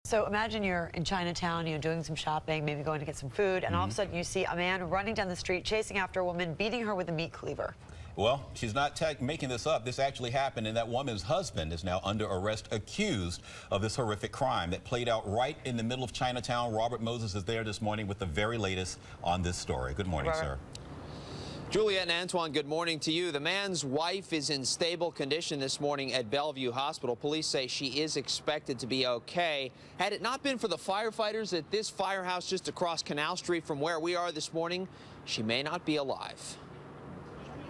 So imagine you're in Chinatown, doing some shopping, maybe going to get some food, and all of a sudden you see a man running down the street, chasing after a woman, beating her with a meat cleaver. Well, she's not making this up. This actually happened, and that woman's husband is now under arrest, accused of this horrific crime that played out right in the middle of Chinatown. Robert Moses is there this morning with the very latest on this story. Good morning, sir. Juliet and Antoine, good morning to you. The man's wife is in stable condition this morning at Bellevue Hospital. Police say she is expected to be okay. Had it not been for the firefighters at this firehouse just across Canal Street from where we are this morning, she may not be alive.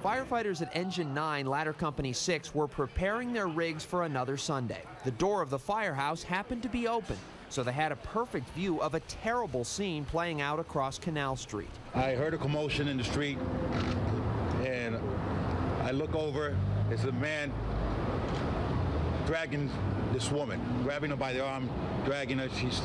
Firefighters at Engine 9, Ladder Company 6 were preparing their rigs for another Sunday. The door of the firehouse happened to be open, so they had a perfect view of a terrible scene playing out across Canal Street. I heard a commotion in the street, and I look over. It's a man dragging this woman, grabbing her by the arm, dragging her. She's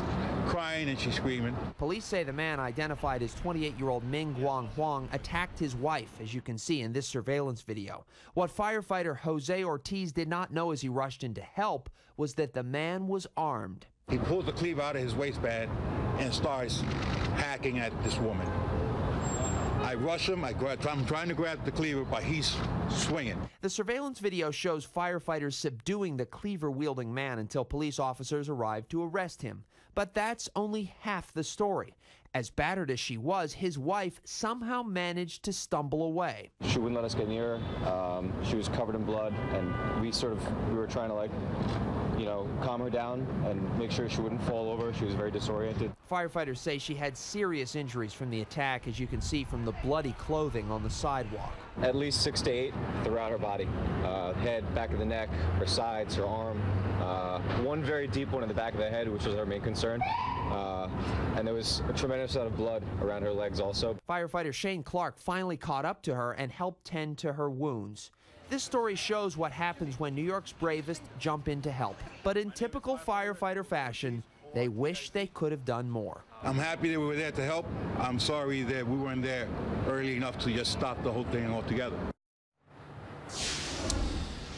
crying and she's screaming. Police say the man, identified as 28-year-old Ming Huang, attacked his wife, as you can see in this surveillance video. What firefighter Jose Ortiz did not know as he rushed in to help was that the man was armed. He pulls the cleaver out of his waistband and starts hacking at this woman. I rush him, I'm trying to grab the cleaver, but he's swinging. The surveillance video shows firefighters subduing the cleaver-wielding man until police officers arrived to arrest him. But that's only half the story. As battered as she was, his wife somehow managed to stumble away. She wouldn't let us get near her. She was covered in blood, and we were trying to, calm her down and make sure she wouldn't fall over. She was very disoriented. Firefighters say she had serious injuries from the attack, as you can see from the bloody clothing on the sidewalk. At least 6 to 8 throughout her body. Head, back of the neck, her sides, her arm. One very deep one in the back of the head, which was our main concern. And there was a tremendous amount of blood around her legs also. Firefighter Shane Clark finally caught up to her and helped tend to her wounds. This story shows what happens when New York's bravest jump in to help. But in typical firefighter fashion, they wish they could have done more. I'm happy that we were there to help. I'm sorry that we weren't there early enough to just stop the whole thing altogether.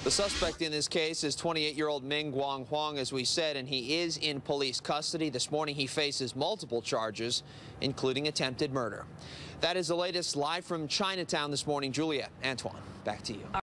The suspect in this case is 28-year-old Ming Huang, as we said, and he is in police custody. This morning he faces multiple charges, including attempted murder. That is the latest live from Chinatown this morning. Juliet, Antoine, back to you.